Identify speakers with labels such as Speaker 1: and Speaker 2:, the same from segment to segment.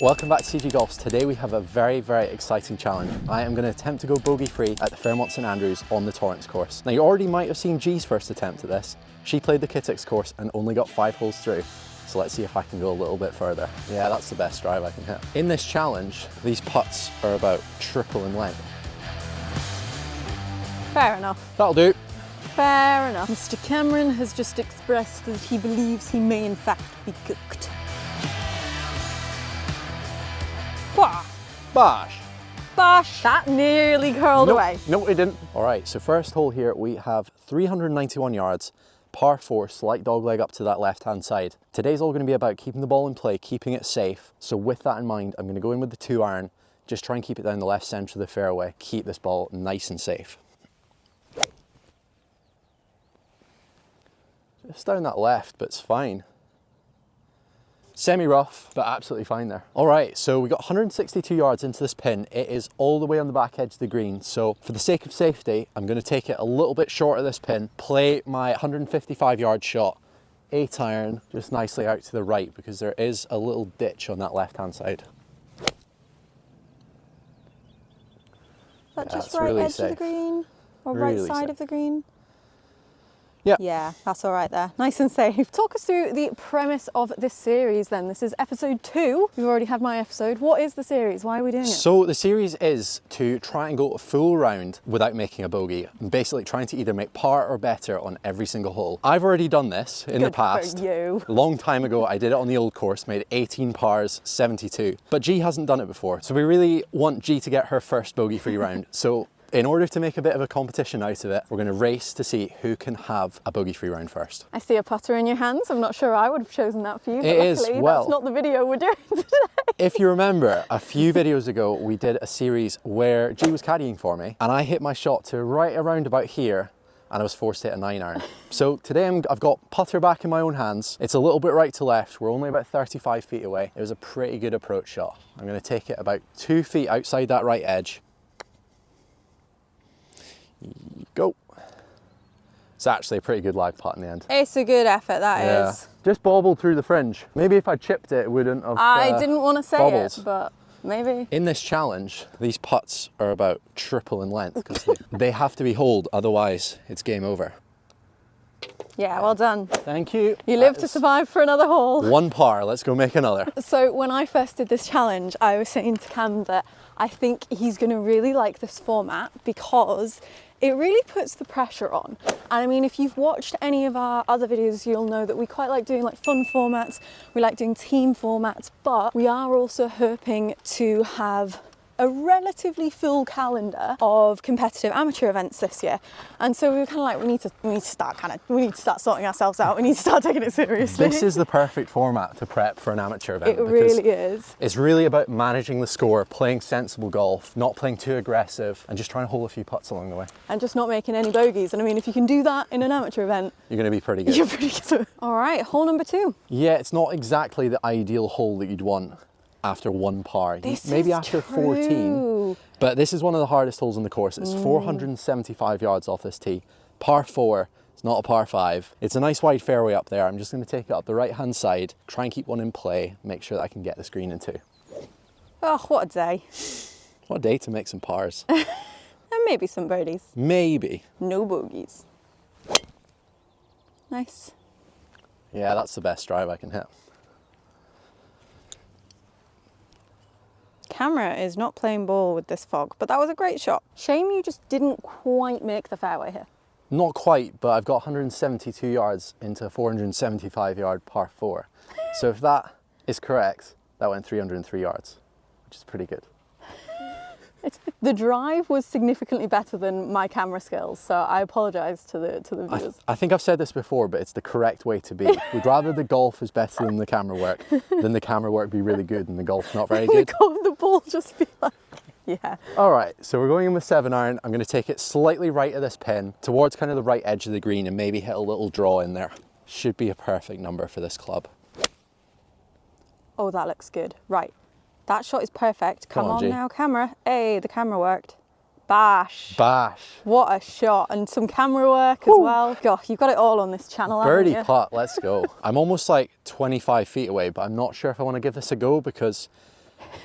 Speaker 1: Welcome back to CGgolfs. Today we have a very exciting challenge. I am going to attempt to go bogey free at the Fairmont St Andrews on the Torrance course. Now you already might have seen G's first attempt at this. She played the Kittix course and only got 5 holes through. So let's see if I can go a little bit further. Yeah, that's the best drive I can hit. In this challenge, these putts are about triple in length.
Speaker 2: Fair enough.
Speaker 1: That'll do.
Speaker 2: Fair enough. Mr. Cameron has just expressed that he believes he may in fact be cooked. Wah!
Speaker 1: Bash!
Speaker 2: Bash! That nearly curled away.
Speaker 1: No, it didn't. All right, so first hole here, we have 391 yards, par 4, slight dogleg up to that left-hand side. Today's all going to be about keeping the ball in play, keeping it safe. So with that in mind, I'm going to go in with the 2-iron, just try and keep it down the left centre of the fairway, keep this ball nice and safe. Just down that left, but it's fine. Semi-rough, but absolutely fine there. All right, so we got 162 yards into this pin. It is all the way on the back edge of the green. So for the sake of safety, I'm going to take it a little bit short of this pin, play my 155-yard shot, 8-iron, just nicely out to the right because there is a little ditch on that left-hand side.
Speaker 2: Is that just right edge of the green? Or right side of the green?
Speaker 1: Yeah.
Speaker 2: Yeah, that's all right there. Nice and safe. Talk us through the premise of this series then. This is episode 2. We've already had my episode. What is the series? Why are we doing it?
Speaker 1: So the series is to try and go a full round without making a bogey. Basically trying to either make par or better on every single hole. I've already done this in the past.
Speaker 2: For you.
Speaker 1: A long time ago, I did it on the old course, made 18 pars, 72. But G hasn't done it before. So we really want G to get her first bogey-free round. So in order to make a bit of a competition out of it, we're going to race to see who can have a bogey-free round first.
Speaker 2: I see a putter in your hands. I'm not sure I would have chosen that for you, but
Speaker 1: it
Speaker 2: luckily
Speaker 1: is, well,
Speaker 2: that's not the video we're doing today.
Speaker 1: If you remember, a few videos ago, we did a series where G was caddying for me, and I hit my shot to right around about here, and I was forced to hit a 9-iron. So today I've got putter back in my own hands. It's a little bit right to left. We're only about 35 feet away. It was a pretty good approach shot. I'm going to take it about 2 feet outside that right edge. Go. It's actually a pretty good lag putt in the end.
Speaker 2: It's a good effort, that is.
Speaker 1: Just bobbled through the fringe. Maybe if I chipped it, it wouldn't have
Speaker 2: I didn't want to say
Speaker 1: bobbled.
Speaker 2: it, but maybe.
Speaker 1: In this challenge, these putts are about triple in length because they have to be holed, otherwise it's game over.
Speaker 2: Yeah, well done.
Speaker 1: Thank you.
Speaker 2: You live to survive for another hole.
Speaker 1: 1 par, let's go make another. So
Speaker 2: when I first did this challenge, I was saying to Cam that I think he's going to really like this format because it really puts the pressure on. And I mean, if you've watched any of our other videos, you'll know that we quite like doing like fun formats, we like doing team formats, but we are also hoping to have a relatively full calendar of competitive amateur events this year. And so we were kind of like, we need to start sorting ourselves out. We need to start taking it seriously.
Speaker 1: This is the perfect format to prep for an amateur event.
Speaker 2: It really is.
Speaker 1: It's really about managing the score, playing sensible golf, not playing too aggressive, and just trying to hole a few putts along the way.
Speaker 2: And just not making any bogeys. And I mean, if you can do that in an amateur event,
Speaker 1: you're going to be pretty good.
Speaker 2: You're pretty good. All right, hole number 2.
Speaker 1: Yeah, it's not exactly the ideal hole that you'd want after 1 par. Maybe after 14. But this is one of the hardest holes on the course. It's 475 yards off this tee. Par 4, it's not a par 5. It's a nice wide fairway up there. I'm just going to take it up the right-hand side, try and keep one in play, make sure that I can get this green in 2.
Speaker 2: Oh, what a day.
Speaker 1: What a day to make some pars.
Speaker 2: And maybe some birdies.
Speaker 1: Maybe.
Speaker 2: No bogeys. Nice.
Speaker 1: Yeah, that's the best drive I can hit.
Speaker 2: Camera is not playing ball with this fog, but that was a great shot. Shame you just didn't quite make the fairway here.
Speaker 1: Not quite, but I've got 172 yards into a 475-yard par 4. So if that is correct, that went 303 yards, which is pretty good.
Speaker 2: The drive was significantly better than my camera skills, so I apologise to the viewers.
Speaker 1: I think I've said this before, but it's the correct way to be. We'd rather the golf is better than the camera work, than the camera work be really good and the golf not very good.
Speaker 2: The ball just be like, yeah.
Speaker 1: All right, so we're going in with 7-iron. I'm going to take it slightly right of this pin, towards kind of the right edge of the green, and maybe hit a little draw in there. Should be a perfect number for this club.
Speaker 2: Oh, that looks good. Right. That shot is perfect. Come on now, camera. Hey, the camera worked. Bash.
Speaker 1: Bash.
Speaker 2: What a shot. And some camera work as well. God, you've got it all on this channel, haven't you?
Speaker 1: Birdie putt, let's go. I'm almost like 25 feet away, but I'm not sure if I want to give this a go because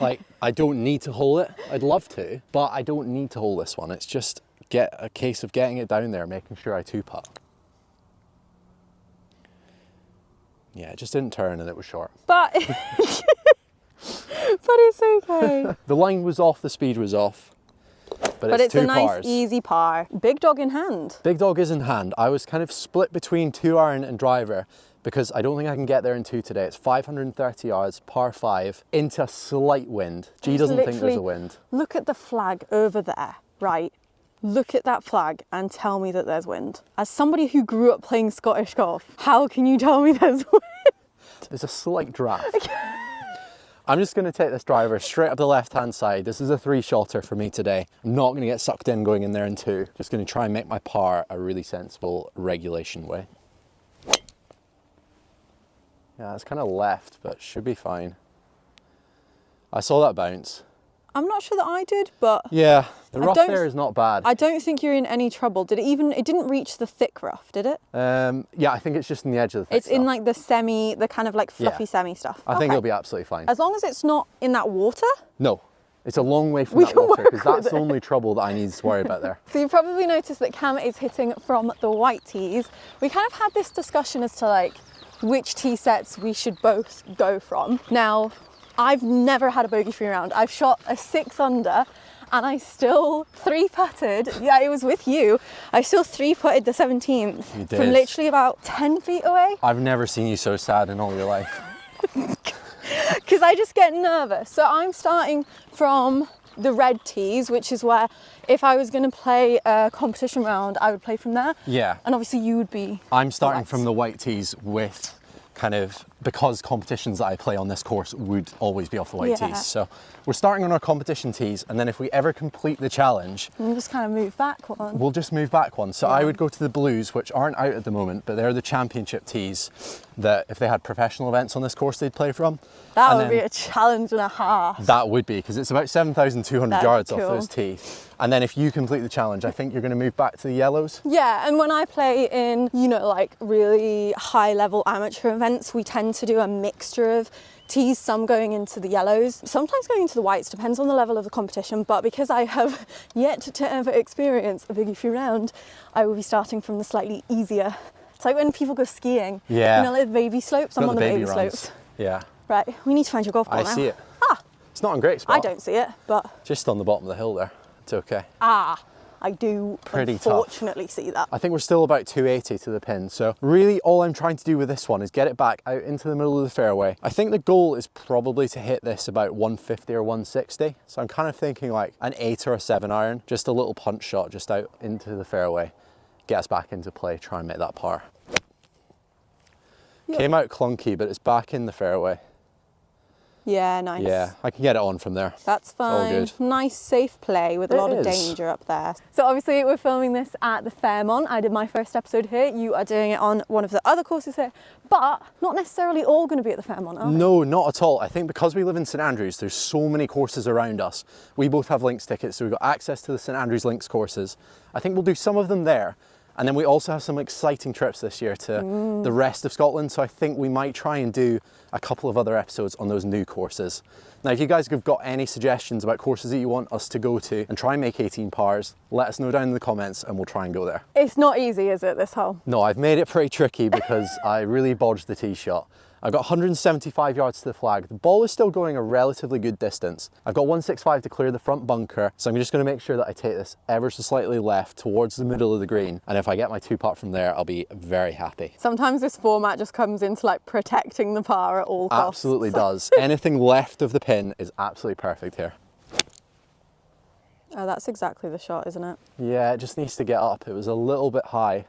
Speaker 1: Like, I don't need to hole it. I'd love to, but I don't need to hole this one. It's just a case of getting it down there, making sure I two-putt. Yeah, it just didn't turn and it was short.
Speaker 2: But, but it's okay.
Speaker 1: The line was off, the speed was off. But it's
Speaker 2: a
Speaker 1: two
Speaker 2: nice,
Speaker 1: pars.
Speaker 2: easy par. Big dog in hand.
Speaker 1: Big dog is in hand. I was kind of split between 2-iron and driver because I don't think I can get there in 2 today. It's 530 yards, par 5, into a slight wind. G doesn't think there's a wind.
Speaker 2: Look at the flag over there, right? Look at that flag and tell me that there's wind. As somebody who grew up playing Scottish golf, how can you tell me there's wind?
Speaker 1: There's a slight draft. I'm just going to take this driver straight up the left-hand side. This is a 3-shotter for me today. I'm not going to get sucked in going in there in 2. Just going to try and make my par a really sensible regulation way. Yeah, it's kind of left, but should be fine. I saw that bounce.
Speaker 2: I'm not sure that I did, but...
Speaker 1: Yeah, the rough there is not bad.
Speaker 2: I don't think you're in any trouble. It didn't reach the thick rough, did it?
Speaker 1: Yeah, I think it's just in the edge of the thick
Speaker 2: It's in like the kind of like fluffy semi stuff.
Speaker 1: I think it'll be absolutely fine.
Speaker 2: As long as it's not in that water?
Speaker 1: No, it's a long way from that water because that's the only trouble that I need to worry about there.
Speaker 2: So you've probably noticed that Cam is hitting from the white tees. We kind of had this discussion as to like which tee sets we should both go from. Now, I've never had a bogey-free round. I've shot a 6 under and I still 3-putted. Yeah, it was with you. I still 3-putted the 17th.
Speaker 1: You did.
Speaker 2: From literally about 10 feet away.
Speaker 1: I've never seen you so sad in all your life.
Speaker 2: Because I just get nervous. So I'm starting from the red tees, which is where if I was going to play a competition round, I would play from there.
Speaker 1: Yeah.
Speaker 2: And obviously you would be...
Speaker 1: I'm starting from the white tees with kind of, because competitions that I play on this course would always be off the white tees. So we're starting on our competition tees, and then if we ever complete the challenge,
Speaker 2: we'll just kind of move back one.
Speaker 1: We'll just move back one. So I would go to the blues, which aren't out at the moment, but they're the championship tees that if they had professional events on this course, they'd play from.
Speaker 2: That would be a challenge and a half.
Speaker 1: That would be, because it's about 7,200 yards off those tees. And then if you complete the challenge, I think you're going to move back to the yellows.
Speaker 2: Yeah, and when I play in, you know, like really high level amateur events, we tend to do a mixture of tees, some going into the yellows, sometimes going into the whites, depends on the level of the competition. But because I have yet to ever experience a bogey-free round, I will be starting from the slightly easier. It's like when people go skiing.
Speaker 1: Yeah.
Speaker 2: You know, like the baby slopes, I'm on the baby
Speaker 1: runs.
Speaker 2: slopes.
Speaker 1: Yeah.
Speaker 2: Right, we need to find your golf ball now.
Speaker 1: I see it.
Speaker 2: Ah!
Speaker 1: It's not in great spot.
Speaker 2: I don't see it, but...
Speaker 1: Just on the bottom of the hill there. It's okay.
Speaker 2: Ah! I do unfortunately see that.
Speaker 1: I think we're still about 280 to the pin. So really all I'm trying to do with this one is get it back out into the middle of the fairway. I think the goal is probably to hit this about 150 or 160. So I'm kind of thinking like an 8 or a 7-iron, just a little punch shot just out into the fairway. Get us back into play, try and make that par. Yeah. Came out clunky, but it's back in the fairway.
Speaker 2: Yeah, nice.
Speaker 1: Yeah, I can get it on from there.
Speaker 2: That's fine.
Speaker 1: All good.
Speaker 2: Nice, safe play with a lot of danger up there. So obviously we're filming this at the Fairmont. I did my first episode here. You are doing it on one of the other courses here, but not necessarily all going to be at the Fairmont, are they?
Speaker 1: No, not at all. I think because we live in St Andrews, there's so many courses around us. We both have links tickets, so we've got access to the St Andrews links courses. I think we'll do some of them there. And then we also have some exciting trips this year to the rest of Scotland. So I think we might try and do a couple of other episodes on those new courses. Now, if you guys have got any suggestions about courses that you want us to go to and try and make 18 pars, let us know down in the comments and we'll try and go there.
Speaker 2: It's not easy, is it, this hole?
Speaker 1: No, I've made it pretty tricky because I really bodged the tee shot. I've got 175 yards to the flag. The ball is still going a relatively good distance. I've got 165 to clear the front bunker, so I'm just going to make sure that I take this ever so slightly left towards the middle of the green. And if I get my 2-putt from there, I'll be very happy.
Speaker 2: Sometimes this format just comes into like protecting the par at all costs.
Speaker 1: Absolutely does. Anything left of the pin is absolutely perfect here.
Speaker 2: Oh, that's exactly the shot, isn't it?
Speaker 1: Yeah, it just needs to get up. It was a little bit high.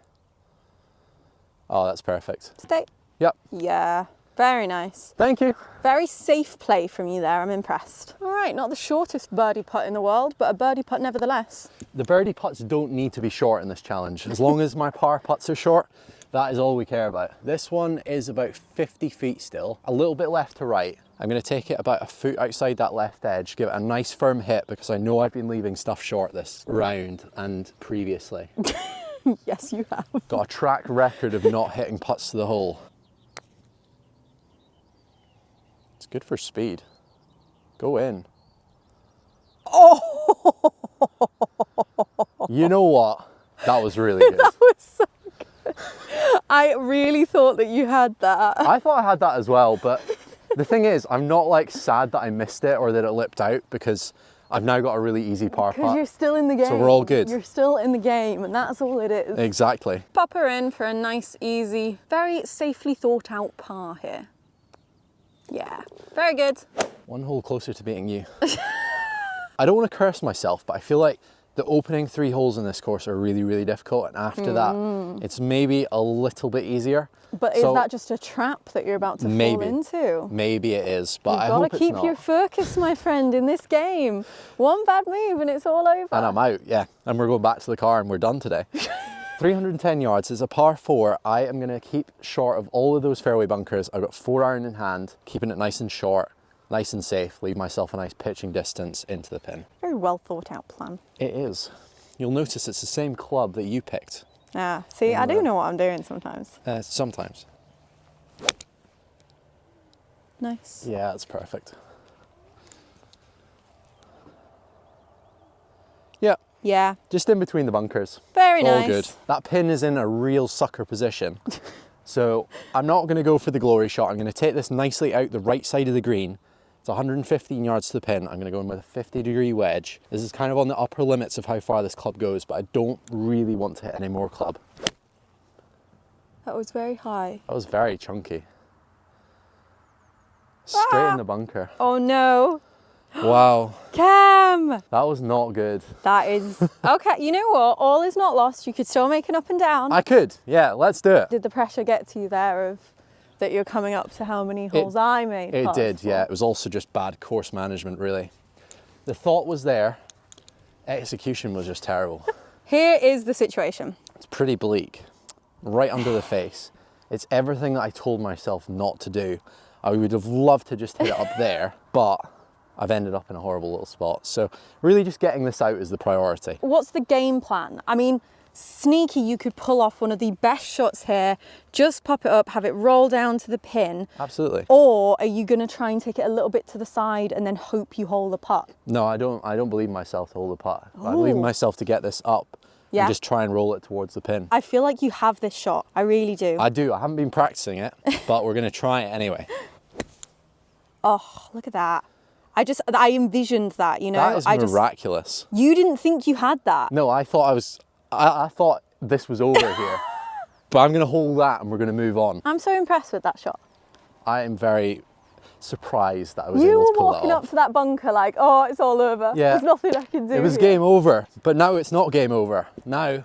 Speaker 1: Oh, that's perfect.
Speaker 2: Stay.
Speaker 1: Yep.
Speaker 2: Yeah. Very nice.
Speaker 1: Thank you.
Speaker 2: Very safe play from you there, I'm impressed. All right, not the shortest birdie putt in the world, but a birdie putt nevertheless.
Speaker 1: The birdie putts don't need to be short in this challenge. As long as my par putts are short, that is all we care about. This one is about 50 feet still, a little bit left to right. I'm going to take it about a foot outside that left edge, give it a nice firm hit because I know I've been leaving stuff short this round and previously.
Speaker 2: Yes, you have.
Speaker 1: Got a track record of not hitting putts to the hole. It's good for speed. Go in.
Speaker 2: Oh!
Speaker 1: You know what? That was really good.
Speaker 2: That was so good. I really thought that you had that.
Speaker 1: I thought I had that as well, but the thing is, I'm not like sad that I missed it or that it lipped out, because I've now got a really easy par
Speaker 2: Because you're
Speaker 1: putt.
Speaker 2: still in the game.
Speaker 1: So we're all good.
Speaker 2: You're still in the game, and that's all it is.
Speaker 1: Exactly.
Speaker 2: Pop her in for a nice, easy, very safely thought out par here. Yeah, very good.
Speaker 1: One hole closer to beating you. I don't want to curse myself, but I feel like the opening 3 holes in this course are really, really difficult. And after that, it's maybe a little bit easier.
Speaker 2: But is that just a trap that you're about to fall into?
Speaker 1: Maybe it is, but I
Speaker 2: You've
Speaker 1: hope
Speaker 2: got to
Speaker 1: it's
Speaker 2: keep
Speaker 1: not.
Speaker 2: your focus, my friend, in this game. One bad move and it's all over.
Speaker 1: And I'm out, yeah. And we're going back to the car and we're done today. 310 yards is a par 4. I am going to keep short of all of those fairway bunkers. I've got 4 iron in hand, keeping it nice and short, nice and safe, leave myself a nice pitching distance into the pin.
Speaker 2: Very well thought out plan.
Speaker 1: It is. You'll notice it's the same club that you picked.
Speaker 2: Ah, see, I do know what I'm doing sometimes.
Speaker 1: Sometimes.
Speaker 2: Nice.
Speaker 1: Yeah, that's perfect. Yeah,
Speaker 2: Yeah,
Speaker 1: just in between the bunkers.
Speaker 2: very nice.
Speaker 1: All good. That pin is in a real sucker position. So I'm not going to go for the glory shot. I'm going to take this nicely out the right side of the green. It's 115 yards to the pin. I'm going to go in with a 50-degree wedge. This is kind of on the upper limits of how far this club goes, but I don't really want to hit any more club.
Speaker 2: That was very high.
Speaker 1: That was very chunky. Straight in the bunker.
Speaker 2: Oh no.
Speaker 1: Wow,
Speaker 2: Cam!
Speaker 1: that was not good.
Speaker 2: That is... Okay, you know what? All is not lost. You could still make an up and down.
Speaker 1: I could, yeah, let's do it.
Speaker 2: Did the pressure get to you there of that you're coming up to how many holes I made?
Speaker 1: It
Speaker 2: pars
Speaker 1: did,
Speaker 2: for?
Speaker 1: yeah. It was also just bad course management, really. The thought was there, execution was just terrible.
Speaker 2: Here is the situation.
Speaker 1: It's pretty bleak, right under the face. It's everything that I told myself not to do. I would have loved to just hit it up there, but I've ended up in a horrible little spot. So really just getting this out is the priority.
Speaker 2: What's the game plan? I mean, sneaky, you could pull off one of the best shots here, just pop it up, have it roll down to the pin.
Speaker 1: Absolutely.
Speaker 2: Or are you going to try and take it a little bit to the side and then hope you hold the putt?
Speaker 1: No, I don't believe myself to hold the putt. I believe in myself to get this up and just try and roll it towards the pin.
Speaker 2: I feel like you have this shot. I really do.
Speaker 1: I do. I haven't been practicing it, but we're going to try it anyway.
Speaker 2: Oh, look at that. I envisioned that, you know.
Speaker 1: That is miraculous.
Speaker 2: You didn't think you had that.
Speaker 1: No, I thought I thought this was over here. But I'm going to hold that and we're going to move on.
Speaker 2: I'm so impressed with that shot.
Speaker 1: I am very surprised that I was
Speaker 2: You
Speaker 1: able
Speaker 2: were
Speaker 1: to pull
Speaker 2: walking
Speaker 1: that
Speaker 2: up
Speaker 1: off.
Speaker 2: to that bunker like, oh, it's all over.
Speaker 1: Yeah.
Speaker 2: There's nothing I can do.
Speaker 1: It was
Speaker 2: here.
Speaker 1: game over, but now it's not game over. Now,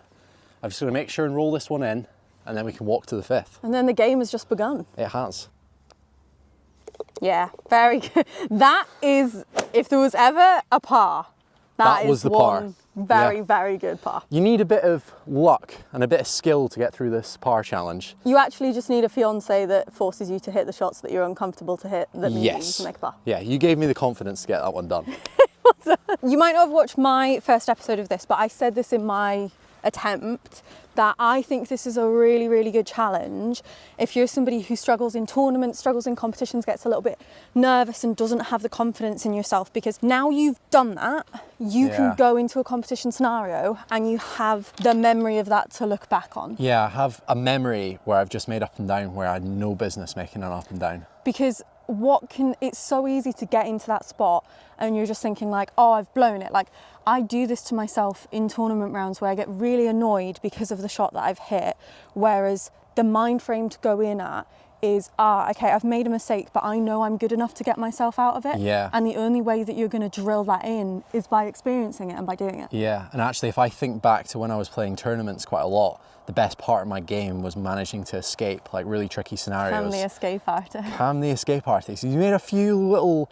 Speaker 1: I'm just going to make sure and roll this one in, and then we can walk to the 5th.
Speaker 2: And then the game has just begun.
Speaker 1: It has.
Speaker 2: Yeah, very good. That is, if there was ever a par,
Speaker 1: That
Speaker 2: is
Speaker 1: was the par.
Speaker 2: one very,
Speaker 1: Yeah.
Speaker 2: very good par.
Speaker 1: You need a bit of luck and a bit of skill to get through this par challenge.
Speaker 2: You actually just need a fiance that forces you to hit the shots that you're uncomfortable to hit that means
Speaker 1: Yes.
Speaker 2: you can make a par.
Speaker 1: Yeah, you gave me the confidence to get that one done.
Speaker 2: You might not have watched my first episode of this, but I said this in my attempt that I think this is a really, really good challenge. If you're somebody who struggles in tournaments, struggles in competitions, gets a little bit nervous and doesn't have the confidence in yourself, because now you've done that, you can go into a competition scenario and you have the memory of that to look back on.
Speaker 1: Yeah, I have a memory where I've just made up and down where I had no business making an up and down.
Speaker 2: Because it's so easy to get into that spot and you're just thinking like, oh, I've blown it. Like, I do this to myself in tournament rounds where I get really annoyed because of the shot that I've hit, whereas the mind frame to go in at is, okay, I've made a mistake, but I know I'm good enough to get myself out of it.
Speaker 1: Yeah.
Speaker 2: And the only way that you're going to drill that in is by experiencing it and by doing it.
Speaker 1: Yeah, and actually if I think back to when I was playing tournaments quite a lot, the best part of my game was managing to escape like really tricky scenarios.
Speaker 2: Cam the escape artist.
Speaker 1: Cam the escape artist. He's made a few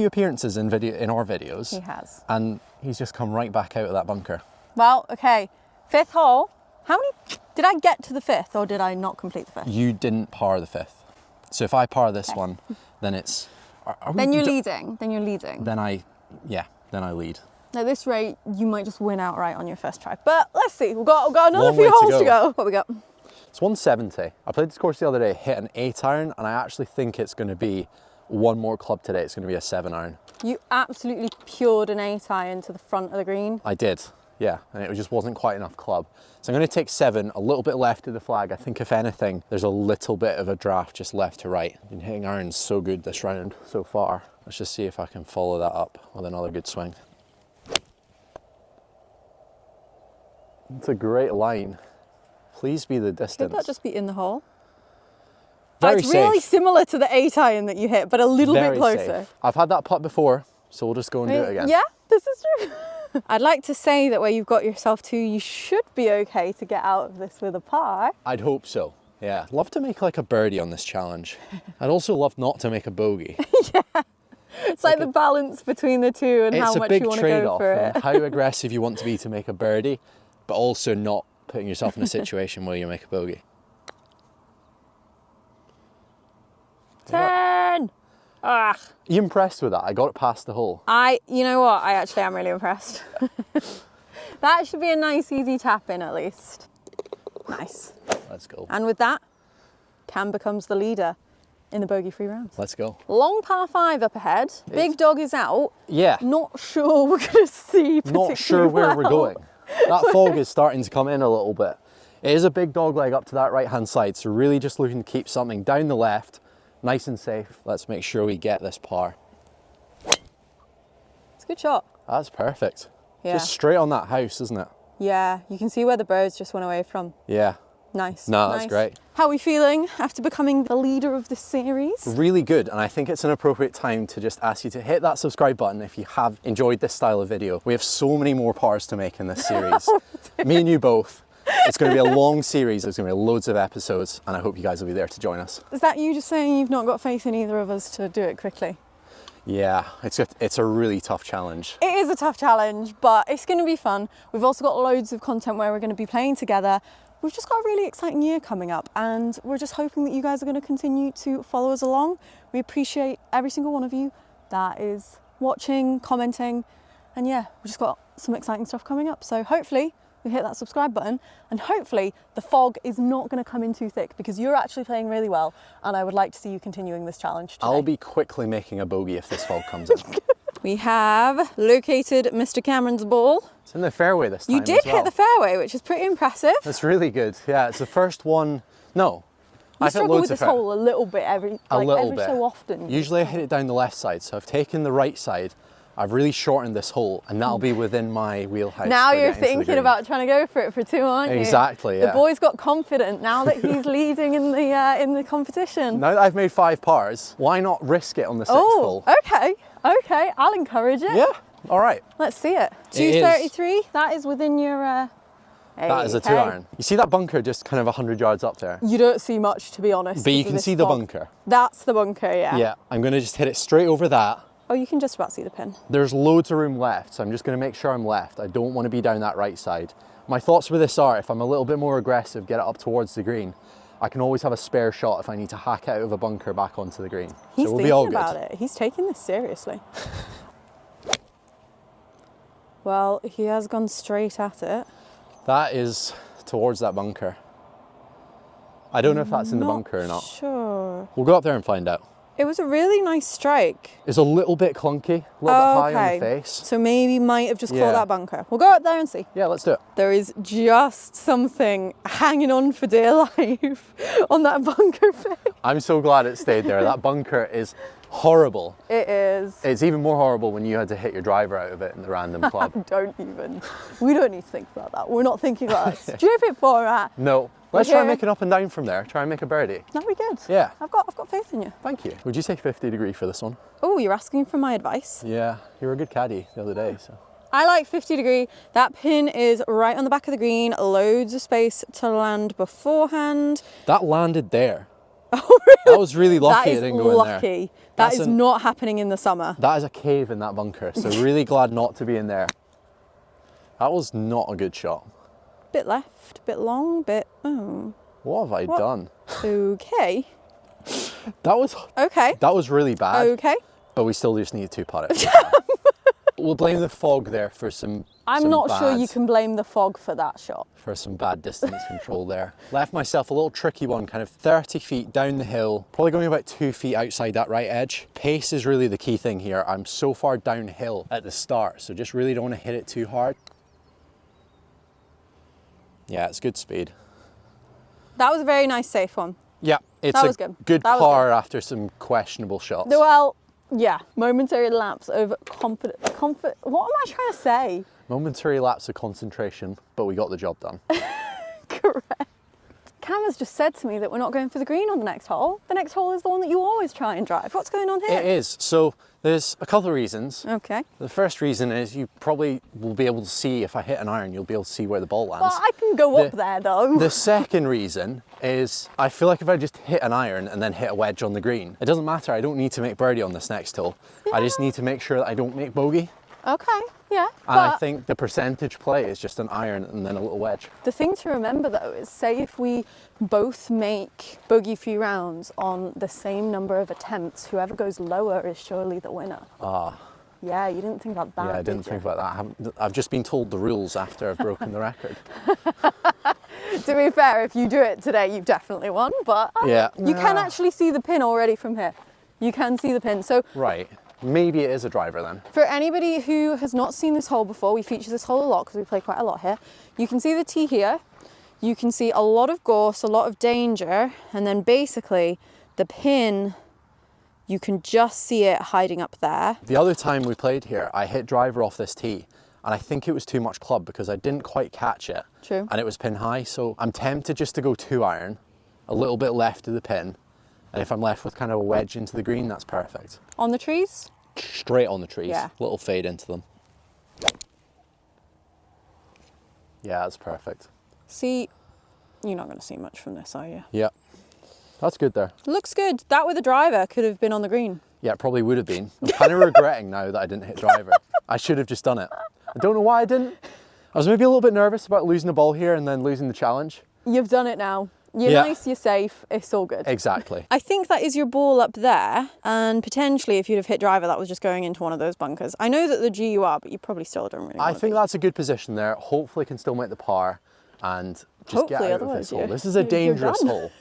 Speaker 1: appearances in our videos.
Speaker 2: He has.
Speaker 1: And he's just come right back out of that bunker.
Speaker 2: Well, okay, 5th hole. How many, did I get to the 5th or did I not complete the 5th?
Speaker 1: You didn't par the 5th. So if I par this one, then it's...
Speaker 2: Then you're leading.
Speaker 1: Then I lead.
Speaker 2: At this rate, you might just win outright on your first try. But let's see, we've got another
Speaker 1: Long
Speaker 2: few
Speaker 1: way to
Speaker 2: holes to
Speaker 1: go.
Speaker 2: go. What we got?
Speaker 1: It's 170. I played this course the other day, hit an 8 iron, and I actually think it's going to be one more club today, it's going to be a 7-iron.
Speaker 2: You absolutely pured an 8-iron to the front of the green.
Speaker 1: I did, yeah, and it just wasn't quite enough club. So I'm going to take 7, a little bit left of the flag. I think if anything, there's a little bit of a draft just left to right. Been hitting irons so good this round so far. Let's just see if I can follow that up with another good swing. It's a great line. Please be the distance.
Speaker 2: Could that just be in the hole?
Speaker 1: Very
Speaker 2: it's really
Speaker 1: safe.
Speaker 2: similar to the 8-iron that you hit, but a little
Speaker 1: Very
Speaker 2: bit closer.
Speaker 1: safe. I've had that putt before, so we'll just go and do it again.
Speaker 2: Yeah, this is true. I'd like to say that where you've got yourself to, you should be okay to get out of this with a par.
Speaker 1: I'd hope so. Yeah, love to make like a birdie on this challenge. I'd also love not to make a bogey.
Speaker 2: Yeah, it's like the balance between the two and how much you want to go for it.
Speaker 1: It's a big trade-off, how aggressive you want to be to make a birdie, but also not putting yourself in a situation where you make a bogey.
Speaker 2: 10! Ah.
Speaker 1: You impressed with that? I got it past the hole.
Speaker 2: You know what? I actually am really impressed. That should be a nice, easy tap in at least. Nice.
Speaker 1: Let's go.
Speaker 2: And with that, Cam becomes the leader in the bogey-free round.
Speaker 1: Let's go.
Speaker 2: Long par 5 up ahead. Big dog is out.
Speaker 1: Yeah.
Speaker 2: Not sure we're going to see particularly
Speaker 1: Not sure where we're
Speaker 2: well.
Speaker 1: going. That fog is starting to come in a little bit. It is a big dog leg up to that right-hand side, so really just looking to keep something down the left, nice and safe. Let's make sure we get this par.
Speaker 2: It's a good shot.
Speaker 1: That's perfect.
Speaker 2: Yeah.
Speaker 1: Just straight on that house, isn't it?
Speaker 2: Yeah, you can see where the birds just went away from.
Speaker 1: Yeah.
Speaker 2: Nice.
Speaker 1: No,
Speaker 2: nice.
Speaker 1: that's great.
Speaker 2: How are we feeling after becoming the leader of this series?
Speaker 1: Really good, and I think it's an appropriate time to just ask you to hit that subscribe button if you have enjoyed this style of video. We have so many more pars to make in this series. Me and you both. It's going to be a long series, there's going to be loads of episodes, and I hope you guys will be there to join us.
Speaker 2: Is that you just saying you've not got faith in either of us to do it quickly?
Speaker 1: Yeah, it's a really tough challenge.
Speaker 2: It is a tough challenge, but it's going to be fun. We've also got loads of content where we're going to be playing together. We've just got a really exciting year coming up, and we're just hoping that you guys are going to continue to follow us along. We appreciate every single one of you that is watching, commenting, and yeah, we've just got some exciting stuff coming up. So hopefully you hit that subscribe button, and hopefully the fog is not going to come in too thick, because you're actually playing really well, and I would like to see you continuing this challenge today.
Speaker 1: I'll be quickly making a bogey if this fog comes in.
Speaker 2: We have located Mr. Cameron's ball.
Speaker 1: It's in the fairway this time.
Speaker 2: You did
Speaker 1: as well.
Speaker 2: hit the fairway, which is pretty impressive.
Speaker 1: That's really good. Yeah, it's the first one. No,
Speaker 2: You
Speaker 1: I've hit
Speaker 2: struggle
Speaker 1: loads
Speaker 2: with
Speaker 1: of
Speaker 2: this hole a little bit every so often.
Speaker 1: Usually I hit it down the left side, so I've taken the right side. I've really shortened this hole, and that'll be within my wheelhouse.
Speaker 2: Now
Speaker 1: for
Speaker 2: you're
Speaker 1: getting to the
Speaker 2: thinking
Speaker 1: green.
Speaker 2: about trying to go for it for 2, aren't you?
Speaker 1: Exactly, yeah.
Speaker 2: The boy's got confident now that he's leading in the competition.
Speaker 1: Now that I've made 5 pars, why not risk it on the 6th hole?
Speaker 2: Okay, I'll encourage it.
Speaker 1: Yeah, all right.
Speaker 2: Let's see it.
Speaker 1: It is.
Speaker 2: 233, that is within your...
Speaker 1: That is a 2-iron. You see that bunker just kind of 100 yards up there?
Speaker 2: You don't see much, to be honest.
Speaker 1: But you
Speaker 2: because of
Speaker 1: can
Speaker 2: this
Speaker 1: see the
Speaker 2: fog.
Speaker 1: bunker.
Speaker 2: That's the bunker, yeah.
Speaker 1: Yeah, I'm going to just hit it straight over that.
Speaker 2: Oh, you can just about see the pin.
Speaker 1: There's loads of room left, so I'm just going to make sure I'm left. I don't want to be down that right side. My thoughts with this are, if I'm a little bit more aggressive, get it up towards the green, I can always have a spare shot if I need to hack out of a bunker back onto the green.
Speaker 2: He's
Speaker 1: so we'll be all
Speaker 2: thinking
Speaker 1: good.
Speaker 2: about it. He's taking this seriously. Well, he has gone straight at it.
Speaker 1: That is towards that bunker. I don't know if that's in the bunker or not.
Speaker 2: Sure.
Speaker 1: We'll go up there and find out.
Speaker 2: It was a really nice strike.
Speaker 1: It's a little bit clunky, a little bit high on the face.
Speaker 2: So maybe might have just
Speaker 1: Yeah.
Speaker 2: caught that bunker. We'll go up there and see.
Speaker 1: Yeah, let's do it.
Speaker 2: There is just something hanging on for dear life on that bunker face.
Speaker 1: I'm so glad it stayed there. That bunker is horrible.
Speaker 2: It is.
Speaker 1: It's even more horrible when you had to hit your driver out of it in the random club.
Speaker 2: Don't even. We don't need to think about that. We're not thinking about that stupid format.
Speaker 1: No. Let's try and
Speaker 2: Okay.
Speaker 1: make it up and down from there. Try and make a birdie.
Speaker 2: That'd be good.
Speaker 1: Yeah.
Speaker 2: I've got faith in you.
Speaker 1: Thank you. Would you say 50 degree for this one?
Speaker 2: Oh, you're asking for my advice?
Speaker 1: Yeah, you were a good caddy the other day, so.
Speaker 2: I like 50 degree. That pin is right on the back of the green. Loads of space to land beforehand.
Speaker 1: That landed there.
Speaker 2: Oh, really?
Speaker 1: That was really lucky
Speaker 2: That
Speaker 1: it
Speaker 2: is
Speaker 1: didn't go in there.
Speaker 2: lucky. That is not happening in the summer.
Speaker 1: That is a cave in that bunker, so really glad not to be in there. That was not a good shot.
Speaker 2: Bit left, bit long, bit... Oh.
Speaker 1: What have I done?
Speaker 2: Okay.
Speaker 1: That was
Speaker 2: Okay.
Speaker 1: really bad.
Speaker 2: Okay.
Speaker 1: But we still just need to putt it. We'll blame the fog there for some.
Speaker 2: I'm not sure you can blame the fog for that shot.
Speaker 1: For some bad distance control there. Left myself a little tricky one, kind of 30 feet down the hill, probably going about 2 feet outside that right edge. Pace is really the key thing here. I'm so far downhill at the start, so just really don't want to hit it too hard. Yeah, it's good speed.
Speaker 2: That was a very nice safe one.
Speaker 1: Yeah, it's
Speaker 2: that was good.
Speaker 1: Good
Speaker 2: That was
Speaker 1: par
Speaker 2: good.
Speaker 1: after some questionable shots.
Speaker 2: Well, yeah, momentary lapse over what am I trying to say?
Speaker 1: Momentary lapse of concentration, but we got the job done.
Speaker 2: Correct. Cam has just said to me that we're not going for the green on the next hole. The next hole is the one that you always try and drive. What's going on here?
Speaker 1: It is. So there's a couple of reasons.
Speaker 2: Okay.
Speaker 1: The first reason is you probably will be able to see, if I hit an iron, you'll be able to see where the ball lands.
Speaker 2: Well, I can go up there though.
Speaker 1: The second reason is I feel like if I just hit an iron and then hit a wedge on the green, it doesn't matter. I don't need to make birdie on this next hole. Yeah. I just need to make sure that I don't make bogey.
Speaker 2: Okay, yeah.
Speaker 1: And I think the percentage play is just an iron and then a little wedge.
Speaker 2: The thing to remember though is, say if we both make bogey-free rounds on the same number of attempts, whoever goes lower is surely the winner.
Speaker 1: Ah.
Speaker 2: Yeah, you didn't think about that.
Speaker 1: Yeah, I didn't think about that. I've just been told the rules after I've broken the record.
Speaker 2: To be fair, if you do it today, you've definitely won, but
Speaker 1: yeah.
Speaker 2: You can actually see the pin already from here. You can see the pin. So
Speaker 1: right. Maybe it is a driver then.
Speaker 2: For anybody who has not seen this hole before, we feature this hole a lot because we play quite a lot here. You can see the tee here. You can see a lot of gorse, a lot of danger, and then basically the pin, you can just see it hiding up there.
Speaker 1: The other time we played here, I hit driver off this tee, and I think it was too much club because I didn't quite catch it.
Speaker 2: True.
Speaker 1: And it was pin high, so I'm tempted just to go 2 iron, a little bit left of the pin, and if I'm left with kind of a wedge into the green, that's perfect.
Speaker 2: On the trees?
Speaker 1: Straight on the trees.
Speaker 2: Yeah.
Speaker 1: Little fade into them. Yeah, that's perfect.
Speaker 2: See, you're not going to see much from this, are you?
Speaker 1: Yeah. That's good there.
Speaker 2: Looks good. That with a driver could have been on the green.
Speaker 1: Yeah, it probably would have been. I'm kind of regretting now that I didn't hit driver. I should have just done it. I don't know why I didn't. I was maybe a little bit nervous about losing the ball here and then losing the challenge.
Speaker 2: You've done it now. You're nice, you're safe, it's all good.
Speaker 1: Exactly.
Speaker 2: I think that is your ball up there, and potentially if you'd have hit driver, that was just going into one of those bunkers. I know that the G you are, but you probably still don't really
Speaker 1: I think that's a good position there. Hopefully can still make the par and just get out of this hole. This is a dangerous hole.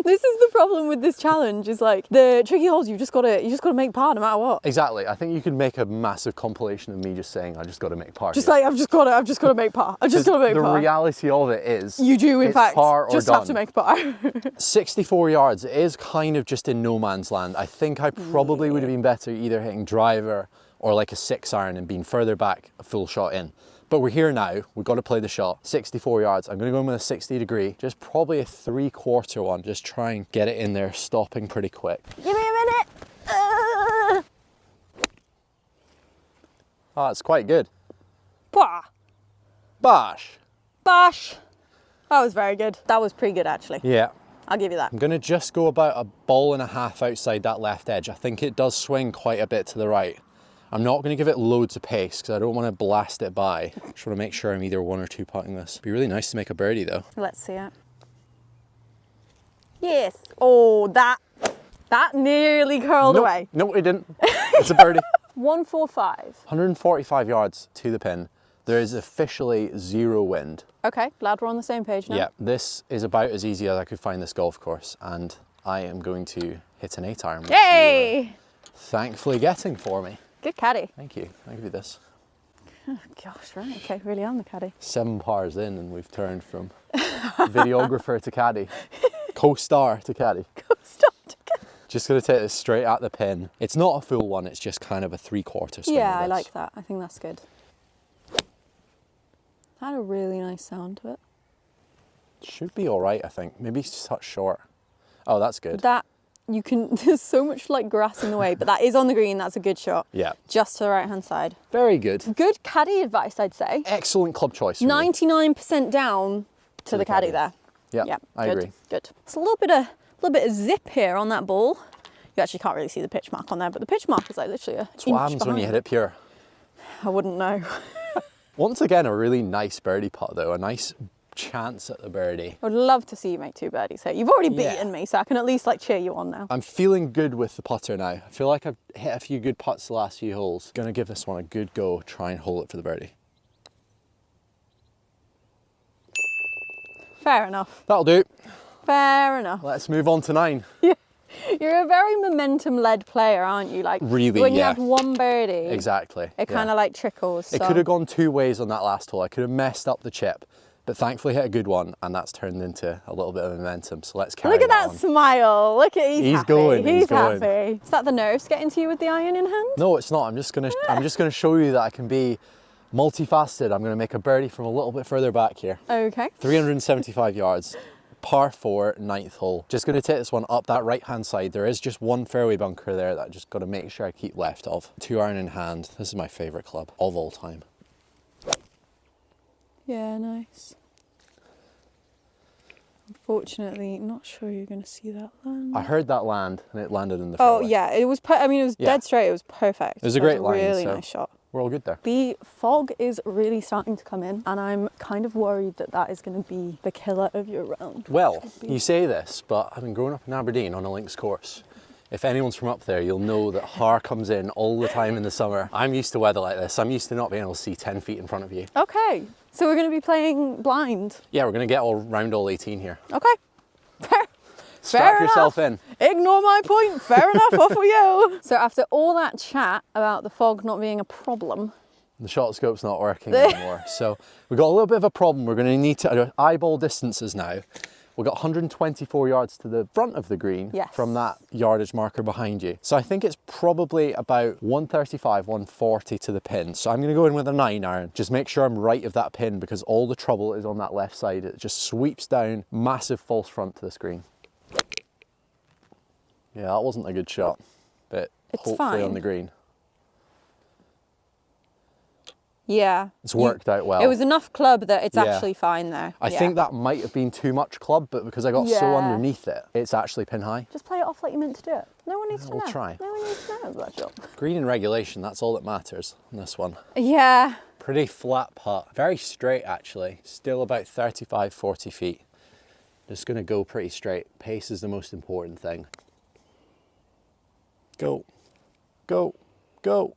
Speaker 2: This is the problem with this challenge, is like the tricky holes you just gotta make par no matter what.
Speaker 1: Exactly. I think you could make a massive compilation of me just saying I just gotta make par.
Speaker 2: Just like I've just gotta make par. I've just gotta make par.
Speaker 1: The reality of it is
Speaker 2: you do in fact
Speaker 1: par or
Speaker 2: just
Speaker 1: done.
Speaker 2: have to make par.
Speaker 1: 64 yards is kind of just in no man's land. I think I probably would have been better either hitting driver or like a 6 iron and being further back, a full shot in. But we're here now, we've got to play the shot. 64 yards, I'm gonna go in with a 60 degree, just probably a 3/4 one, just try and get it in there, stopping pretty quick.
Speaker 2: Give me a minute.
Speaker 1: Oh, it's quite good.
Speaker 2: Bah.
Speaker 1: Bash.
Speaker 2: Bash. That was very good. That was pretty good actually.
Speaker 1: Yeah.
Speaker 2: I'll give you that.
Speaker 1: I'm gonna just go about a ball and a half outside that left edge. I think it does swing quite a bit to the right. I'm not going to give it loads of pace because I don't want to blast it by. Just want to make sure I'm either 1 or 2 putting this. It'd be really nice to make a birdie though.
Speaker 2: Let's see it. Yes. Oh, that nearly curled away.
Speaker 1: No, it didn't. It's a birdie.
Speaker 2: 145.
Speaker 1: 145 yards to the pin. There is officially 0 wind.
Speaker 2: Okay, glad we're on the same page now.
Speaker 1: Yeah, this is about as easy as I could find this golf course, and I am going to hit an 8 iron.
Speaker 2: Yay!
Speaker 1: Thankfully getting for me.
Speaker 2: Good caddy.
Speaker 1: Thank you. I'll give you this.
Speaker 2: Oh, gosh, right. Okay, really am the caddy.
Speaker 1: 7 pars in and we've turned from videographer to caddy. Co-star to caddy.
Speaker 2: Co-star to caddy.
Speaker 1: Just going to take this straight at the pin. It's not a full one, it's just kind of a 3/4 swing.
Speaker 2: Yeah, I like that. I think that's good. Had a really nice sound to it.
Speaker 1: Should be all right, I think. Maybe it's touch short. Oh, that's good.
Speaker 2: That, you can, there's so much like grass in the way, but that is on the green. That's a good shot.
Speaker 1: Yeah.
Speaker 2: Just to the right-hand side.
Speaker 1: Very good.
Speaker 2: Good caddy advice, I'd say.
Speaker 1: Excellent club choice.
Speaker 2: 99% down to the caddy there.
Speaker 1: Yeah, I agree.
Speaker 2: Good. It's a little bit of zip here on that ball. You actually can't really see the pitch mark on there, but the pitch mark is like literally a
Speaker 1: That's what happens when you hit it pure.
Speaker 2: I wouldn't know.
Speaker 1: Once again, a really nice birdie putt though. A nice chance at the birdie.
Speaker 2: I would love to see you make 2 birdies here. You've already
Speaker 1: Yeah.
Speaker 2: beaten me, so I can at least like cheer you on now.
Speaker 1: I'm feeling good with the putter now. I feel like I've hit a few good putts the last few holes. Gonna give this one a good go, try and hole it for the birdie.
Speaker 2: Fair enough.
Speaker 1: That'll do.
Speaker 2: Fair enough.
Speaker 1: Let's move on to 9.
Speaker 2: You're a very momentum-led player, aren't you? Like
Speaker 1: Really,
Speaker 2: when you
Speaker 1: yeah.
Speaker 2: have 1 birdie,
Speaker 1: Exactly.
Speaker 2: it kind of like trickles.
Speaker 1: It
Speaker 2: so.
Speaker 1: could have gone 2 ways on that last hole. I could have messed up the chip, but thankfully hit a good one, and that's turned into a little bit of momentum. So let's carry
Speaker 2: Look at that
Speaker 1: on.
Speaker 2: smile. Look at he's happy.
Speaker 1: Going.
Speaker 2: He's
Speaker 1: going.
Speaker 2: happy. Is that the nerves getting to you with the iron in hand?
Speaker 1: No, it's not. I'm just gonna show you that I can be multifaceted. I'm gonna make a birdie from a little bit further back here.
Speaker 2: Okay.
Speaker 1: 375 yards. Par 4, 9th hole. Just going to take this one up that right hand side. There is just 1 fairway bunker there that I just got to make sure I keep left of. 2 iron in hand. This is my favourite club of all time.
Speaker 2: Yeah, nice. Unfortunately, not sure you're going to see that land.
Speaker 1: I heard that land and it landed in the
Speaker 2: Oh
Speaker 1: fairway.
Speaker 2: yeah, it was. I mean, it was
Speaker 1: Yeah.
Speaker 2: dead straight. It was perfect.
Speaker 1: It was a great line,
Speaker 2: Really
Speaker 1: so-
Speaker 2: nice shot.
Speaker 1: We're all good there.
Speaker 2: The fog is really starting to come in, and I'm kind of worried that that is going to be the killer of your round.
Speaker 1: Well, you say this, but I've been growing up in Aberdeen on a links course. If anyone's from up there, you'll know that har comes in all the time in the summer. I'm used to weather like this. I'm used to not being able to see 10 feet in front of you.
Speaker 2: Okay, so we're going to be playing blind.
Speaker 1: Yeah, we're going to get round all 18 here.
Speaker 2: Okay. Fair.
Speaker 1: Strap
Speaker 2: Fair
Speaker 1: yourself
Speaker 2: enough.
Speaker 1: in.
Speaker 2: Ignore my point. Fair enough. Off we go. So after all that chat about the fog not being a problem,
Speaker 1: The shot scope's not working anymore. So we've got a little bit of a problem. We're going to need to eyeball distances now. We've got 124 yards to the front of the green
Speaker 2: Yes.
Speaker 1: from that yardage marker behind you. So I think it's probably about 135, 140 to the pin. So I'm going to go in with a 9 iron. Just make sure I'm right of that pin because all the trouble is on that left side. It just sweeps down, massive false front to the screen. Yeah, that wasn't a good shot, but
Speaker 2: It's
Speaker 1: hopefully on
Speaker 2: fine.
Speaker 1: the green.
Speaker 2: yeah.
Speaker 1: It's worked out well.
Speaker 2: It was enough club that it's
Speaker 1: Yeah.
Speaker 2: actually fine there.
Speaker 1: I
Speaker 2: Yeah.
Speaker 1: think that might have been too much club, but because I got so
Speaker 2: Yeah.
Speaker 1: underneath it, it's actually pin high.
Speaker 2: Just play it off like you meant to do it. No one needs to
Speaker 1: We'll
Speaker 2: know.
Speaker 1: try.
Speaker 2: No one needs to know about that shot.
Speaker 1: Green in regulation, that's all that matters in this one.
Speaker 2: Yeah.
Speaker 1: Pretty flat putt, very straight actually, still about 35, 40 feet. Just gonna go pretty straight. Pace is the most important thing. Go, go, go.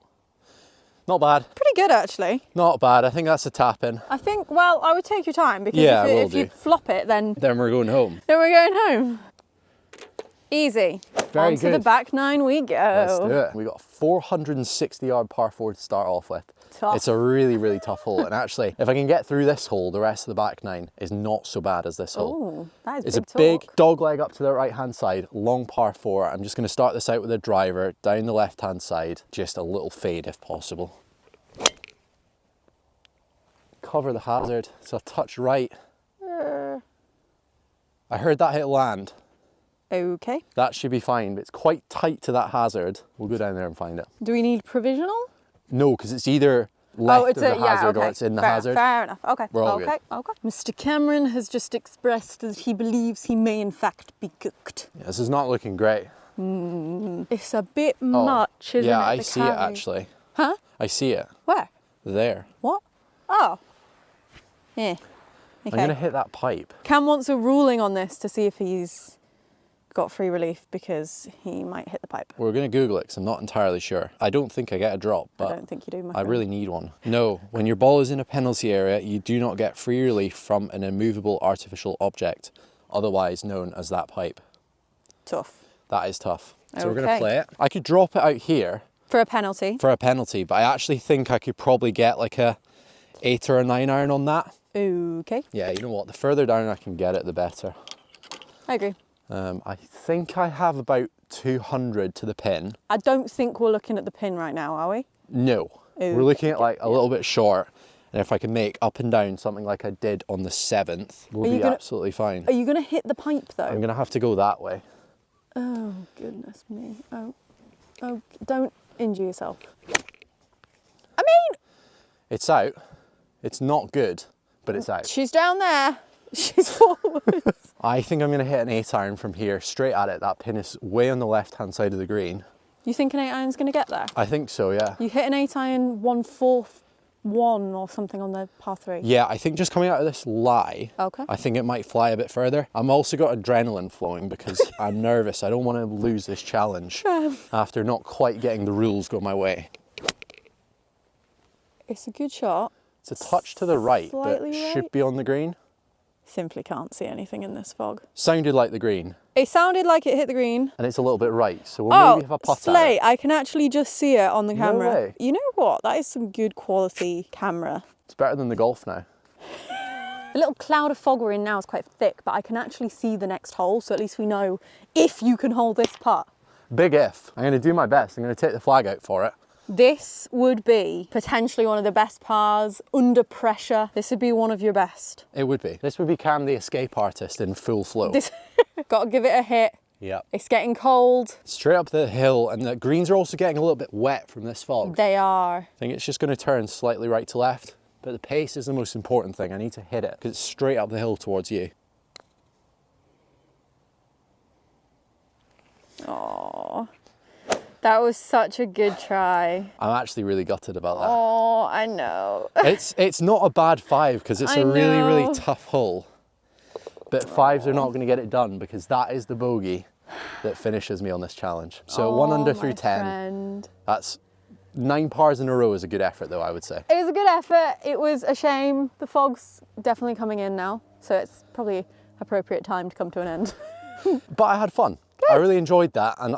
Speaker 1: Not bad,
Speaker 2: Pretty good actually.
Speaker 1: not bad. I think that's a tap in.
Speaker 2: I think, well, I would take your time because
Speaker 1: Yeah,
Speaker 2: if
Speaker 1: will
Speaker 2: you
Speaker 1: do.
Speaker 2: flop it, then
Speaker 1: Then we're going home.
Speaker 2: we're going home. Easy.
Speaker 1: Very
Speaker 2: On to the
Speaker 1: good.
Speaker 2: back 9 we go.
Speaker 1: Let's do it. We got a 460 yard par 4 to start off with.
Speaker 2: Tough.
Speaker 1: It's a really, really tough hole. And actually, if I can get through this hole, the rest of the back 9 is not so bad as this hole.
Speaker 2: Oh, that is
Speaker 1: It's a
Speaker 2: big
Speaker 1: big
Speaker 2: talk.
Speaker 1: dog leg up to the right hand side, long par 4. I'm just going to start this out with a driver down the left hand side, just a little fade if possible. Cover the hazard, so a touch right. I heard that hit land.
Speaker 2: Okay.
Speaker 1: That should be fine, but it's quite tight to that hazard. We'll go down there and find it.
Speaker 2: Do we need provisional?
Speaker 1: No, because it's either left
Speaker 2: it's
Speaker 1: of the
Speaker 2: a, yeah,
Speaker 1: hazard
Speaker 2: okay.
Speaker 1: or it's in the
Speaker 2: fair,
Speaker 1: hazard.
Speaker 2: Fair enough. Okay.
Speaker 1: We're all
Speaker 2: okay. Okay. Mr. Cameron has just expressed that he believes he may in fact be cooked.
Speaker 1: Yeah, this is not looking great.
Speaker 2: It's a bit much, isn't it?
Speaker 1: Yeah, I
Speaker 2: the
Speaker 1: see it
Speaker 2: carry?
Speaker 1: actually.
Speaker 2: Huh?
Speaker 1: I see it.
Speaker 2: Where?
Speaker 1: There.
Speaker 2: What? Oh. Yeah.
Speaker 1: I'm
Speaker 2: Okay.
Speaker 1: going to hit that pipe.
Speaker 2: Cam wants a ruling on this to see if he's got free relief because he might hit the pipe.
Speaker 1: We're going to Google it because I'm not entirely sure. I don't think I get a drop,
Speaker 2: I
Speaker 1: but
Speaker 2: don't think you do, my
Speaker 1: I
Speaker 2: friend.
Speaker 1: really need one. No, when your ball is in a penalty area, you do not get free relief from an immovable artificial object, otherwise known as that pipe.
Speaker 2: Tough.
Speaker 1: That is tough. So we're going to
Speaker 2: Okay.
Speaker 1: play it. I could drop it out here
Speaker 2: For a penalty.
Speaker 1: for a penalty, but I actually think I could probably get like a 8 or a 9 iron on that.
Speaker 2: Okay.
Speaker 1: Yeah, you know what? The further down I can get it, the better.
Speaker 2: I agree.
Speaker 1: I think I have about 200 to the pin.
Speaker 2: I don't think we're looking at the pin right now, are we?
Speaker 1: No, we're looking at like a little bit short. And if I can make up and down something like I did on the 7th, we'll be absolutely fine.
Speaker 2: Are you going to hit the pipe though?
Speaker 1: I'm going to have to go that way.
Speaker 2: Oh, goodness me. Oh, don't injure yourself. I mean,
Speaker 1: It's out. It's not good, but it's out.
Speaker 2: she's down there. She's forward.
Speaker 1: I think I'm going to hit an 8 iron from here, straight at it. That pin is way on the left-hand side of the green.
Speaker 2: You think an 8 iron's going to get there?
Speaker 1: I think so, yeah.
Speaker 2: You hit an 8 iron 1/4 1 or something on the par 3.
Speaker 1: Yeah, I think just coming out of this lie,
Speaker 2: Okay.
Speaker 1: I think it might fly a bit further. I'm also got adrenaline flowing because I'm nervous. I don't want to lose this challenge after not quite getting the rules go my way.
Speaker 2: It's a good shot.
Speaker 1: It's a touch to the right, but
Speaker 2: Slightly right.
Speaker 1: should be on the green.
Speaker 2: Simply can't see anything in this fog.
Speaker 1: Sounded like the green,
Speaker 2: It sounded like it hit the green.
Speaker 1: and it's a little bit right, so we'll maybe have a putt at
Speaker 2: slay.
Speaker 1: it.
Speaker 2: I can actually just see it on the camera.
Speaker 1: way.
Speaker 2: You know what? That is some good quality camera.
Speaker 1: It's better than the golf now.
Speaker 2: The little cloud of fog we're in now is quite thick, but I can actually see the next hole, so at least we know if you can hold this putt.
Speaker 1: Big if. I'm going to do my best. I'm going to take the flag out for it.
Speaker 2: This would be potentially one of the best pars under pressure. This would be one of your best.
Speaker 1: It would be. This would be Cam the escape artist in full flow.
Speaker 2: This got to give it a hit.
Speaker 1: Yep.
Speaker 2: It's getting cold.
Speaker 1: Straight up the hill, and the greens are also getting a little bit wet from this fog.
Speaker 2: They are.
Speaker 1: I think it's just going to turn slightly right to left, but the pace is the most important thing. I need to hit it because it's straight up the hill towards you.
Speaker 2: Oh, that was such a good try.
Speaker 1: I'm actually really gutted about that.
Speaker 2: Oh, I know.
Speaker 1: It's not a bad 5 because it's
Speaker 2: I
Speaker 1: a really,
Speaker 2: know.
Speaker 1: really tough hole. But 5s are not going to get it done because that is the bogey that finishes me on this challenge. So 1 under through 10.
Speaker 2: Friend.
Speaker 1: That's 9 pars in a row is a good effort though, I would say.
Speaker 2: It was a good effort. It was a shame. The fog's definitely coming in now, so it's probably appropriate time to come to an end.
Speaker 1: But I had fun. I really enjoyed that, and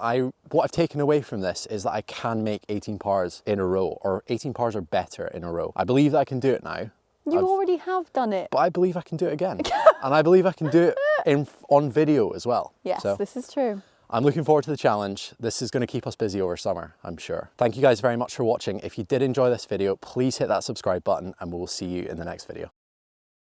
Speaker 1: what I've taken away from this is that I can make 18 pars in a row, or 18 pars or better in a row. I believe that I can do it now.
Speaker 2: You already have done it.
Speaker 1: But I believe I can do it again. And I believe I can do it on video as well.
Speaker 2: Yes,
Speaker 1: So
Speaker 2: this is true.
Speaker 1: I'm looking forward to the challenge. This is going to keep us busy over summer, I'm sure. Thank you guys very much for watching. If you did enjoy this video, please hit that subscribe button and we'll see you in the next video.